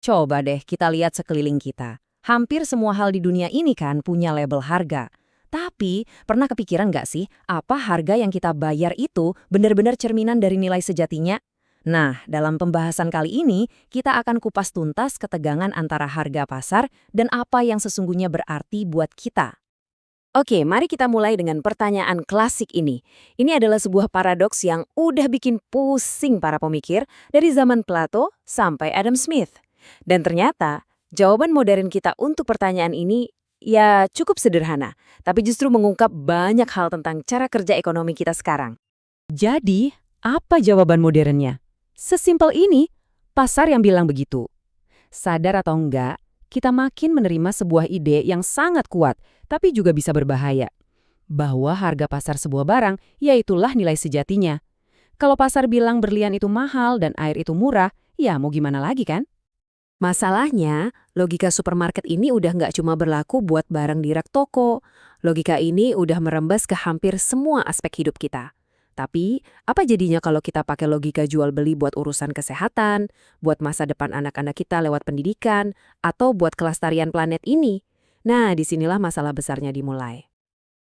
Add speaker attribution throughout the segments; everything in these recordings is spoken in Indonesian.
Speaker 1: Coba deh kita lihat sekeliling kita. Hampir semua hal di dunia ini kan punya label harga. Tapi, pernah kepikiran nggak sih, apa harga yang kita bayar itu benar-benar cerminan dari nilai sejatinya? Nah, dalam pembahasan kali ini, kita akan kupas tuntas ketegangan antara harga pasar dan apa yang sesungguhnya berarti buat kita. Oke, mari kita mulai dengan pertanyaan klasik ini. Ini adalah sebuah paradoks yang udah bikin pusing para pemikir dari zaman Plato sampai Adam Smith. Dan ternyata, jawaban modern kita untuk pertanyaan ini ya cukup sederhana, tapi justru mengungkap banyak hal tentang cara kerja ekonomi kita sekarang. Jadi, apa jawaban modernnya? Sesimpel ini, pasar yang bilang begitu. Sadar atau enggak, kita makin menerima sebuah ide yang sangat kuat, tapi juga bisa berbahaya. Bahwa harga pasar sebuah barang, yaitulah nilai sejatinya. Kalau pasar bilang berlian itu mahal dan air itu murah, ya mau gimana lagi kan? Masalahnya, logika supermarket ini udah nggak cuma berlaku buat barang di rak toko. Logika ini udah merembes ke hampir semua aspek hidup kita. Tapi, apa jadinya kalau kita pakai logika jual beli buat urusan kesehatan, buat masa depan anak-anak kita lewat pendidikan, atau buat kelestarian planet ini? Nah, disinilah masalah besarnya dimulai.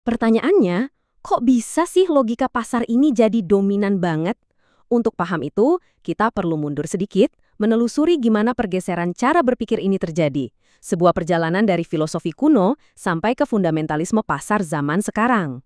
Speaker 1: Pertanyaannya, kok bisa sih logika pasar ini jadi dominan banget? Untuk paham itu, kita perlu mundur sedikit, menelusuri gimana pergeseran cara berpikir ini terjadi. Sebuah perjalanan dari filosofi kuno sampai ke fundamentalisme pasar zaman sekarang.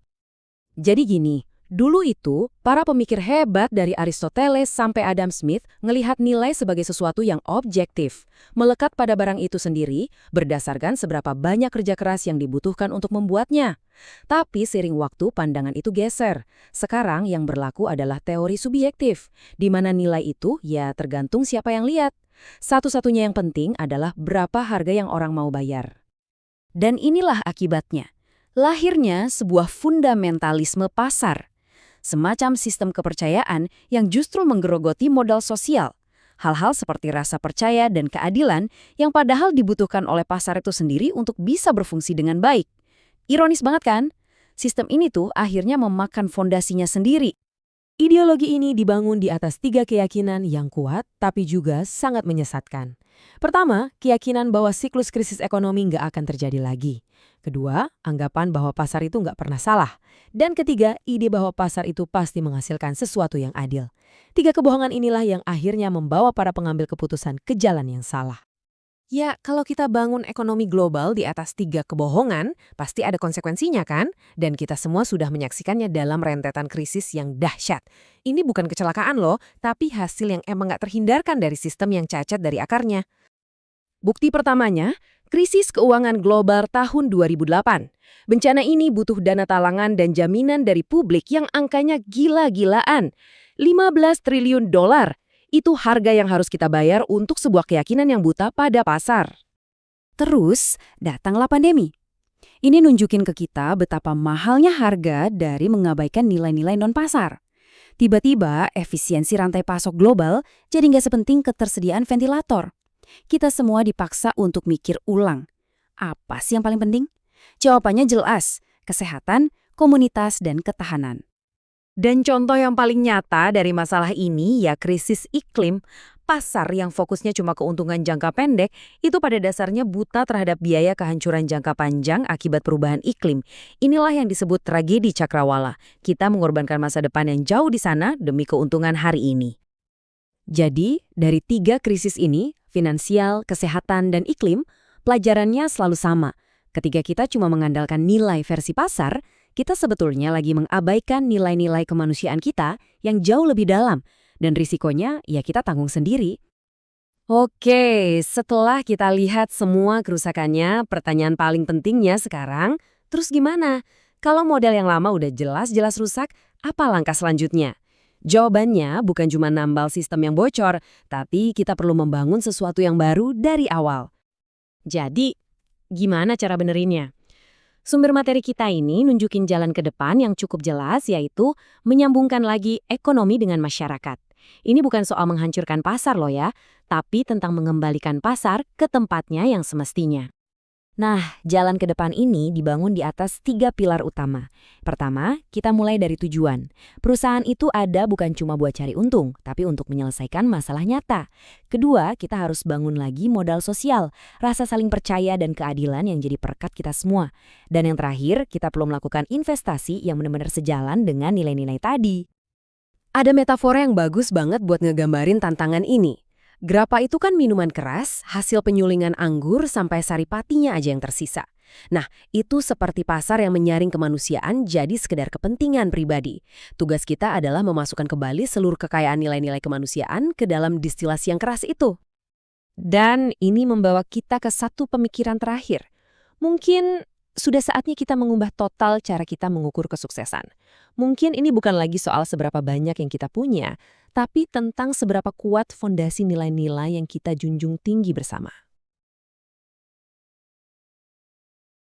Speaker 1: Jadi gini, dulu itu para pemikir hebat dari Aristoteles sampai Adam Smith ngelihat nilai sebagai sesuatu yang objektif, melekat pada barang itu sendiri berdasarkan seberapa banyak kerja keras yang dibutuhkan untuk membuatnya. Tapi seiring waktu pandangan itu geser. Sekarang yang berlaku adalah teori subjektif, di mana nilai itu ya tergantung siapa yang lihat. Satu-satunya yang penting adalah berapa harga yang orang mau bayar. Dan inilah akibatnya. Lahirnya sebuah fundamentalisme pasar. Semacam sistem kepercayaan yang justru menggerogoti modal sosial. Hal-hal seperti rasa percaya dan keadilan yang padahal dibutuhkan oleh pasar itu sendiri untuk bisa berfungsi dengan baik. Ironis banget kan? Sistem ini tuh akhirnya memakan fondasinya sendiri. Ideologi ini dibangun di atas 3 keyakinan yang kuat tapi juga sangat menyesatkan. Pertama, keyakinan bahwa siklus krisis ekonomi nggak akan terjadi lagi. Kedua, anggapan bahwa pasar itu nggak pernah salah. Dan ketiga, ide bahwa pasar itu pasti menghasilkan sesuatu yang adil. 3 kebohongan inilah yang akhirnya membawa para pengambil keputusan ke jalan yang salah. Ya, kalau kita bangun ekonomi global di atas 3 kebohongan, pasti ada konsekuensinya kan? Dan kita semua sudah menyaksikannya dalam rentetan krisis yang dahsyat. Ini bukan kecelakaan loh, tapi hasil yang emang nggak terhindarkan dari sistem yang cacat dari akarnya. Bukti pertamanya, krisis keuangan global tahun 2008. Bencana ini butuh dana talangan dan jaminan dari publik yang angkanya gila-gilaan. 15 triliun dolar. Itu harga yang harus kita bayar untuk sebuah keyakinan yang buta pada pasar. Terus, datanglah pandemi. Ini nunjukin ke kita betapa mahalnya harga dari mengabaikan nilai-nilai non-pasar. Tiba-tiba, efisiensi rantai pasok global jadi nggak sepenting ketersediaan ventilator. Kita semua dipaksa untuk mikir ulang. Apa sih yang paling penting? Jawabannya jelas, kesehatan, komunitas, dan ketahanan. Dan contoh yang paling nyata dari masalah ini ya krisis iklim. Pasar yang fokusnya cuma keuntungan jangka pendek itu pada dasarnya buta terhadap biaya kehancuran jangka panjang akibat perubahan iklim. Inilah yang disebut tragedi cakrawala. Kita mengorbankan masa depan yang jauh di sana demi keuntungan hari ini. Jadi, dari 3 krisis ini, finansial, kesehatan, dan iklim, pelajarannya selalu sama. Ketika kita cuma mengandalkan nilai versi pasar, kita sebetulnya lagi mengabaikan nilai-nilai kemanusiaan kita yang jauh lebih dalam, dan risikonya ya kita tanggung sendiri. Oke, setelah kita lihat semua kerusakannya, pertanyaan paling pentingnya sekarang, terus gimana? Kalau model yang lama udah jelas-jelas rusak, apa langkah selanjutnya? Jawabannya bukan cuma nambal sistem yang bocor, tapi kita perlu membangun sesuatu yang baru dari awal. Jadi, gimana cara benerinnya? Sumber materi kita ini nunjukin jalan ke depan yang cukup jelas, yaitu menyambungkan lagi ekonomi dengan masyarakat. Ini bukan soal menghancurkan pasar loh ya, tapi tentang mengembalikan pasar ke tempatnya yang semestinya. Nah, jalan ke depan ini dibangun di atas 3 pilar utama. Pertama, kita mulai dari tujuan. Perusahaan itu ada bukan cuma buat cari untung, tapi untuk menyelesaikan masalah nyata. Kedua, kita harus bangun lagi modal sosial, rasa saling percaya dan keadilan yang jadi perekat kita semua. Dan yang terakhir, kita perlu melakukan investasi yang benar-benar sejalan dengan nilai-nilai tadi.
Speaker 2: Ada metafora yang bagus banget buat ngegambarin tantangan ini. Grappa itu kan minuman keras, hasil penyulingan anggur sampai saripatinya aja yang tersisa. Nah, itu seperti pasar yang menyaring kemanusiaan jadi sekedar kepentingan pribadi. Tugas kita adalah memasukkan kembali seluruh kekayaan nilai-nilai kemanusiaan ke dalam distilasi yang keras itu.
Speaker 3: Dan ini membawa kita ke satu pemikiran terakhir. Mungkin sudah saatnya kita mengubah total cara kita mengukur kesuksesan. Mungkin ini bukan lagi soal seberapa banyak yang kita punya, tapi tentang seberapa kuat fondasi nilai-nilai yang kita junjung tinggi bersama.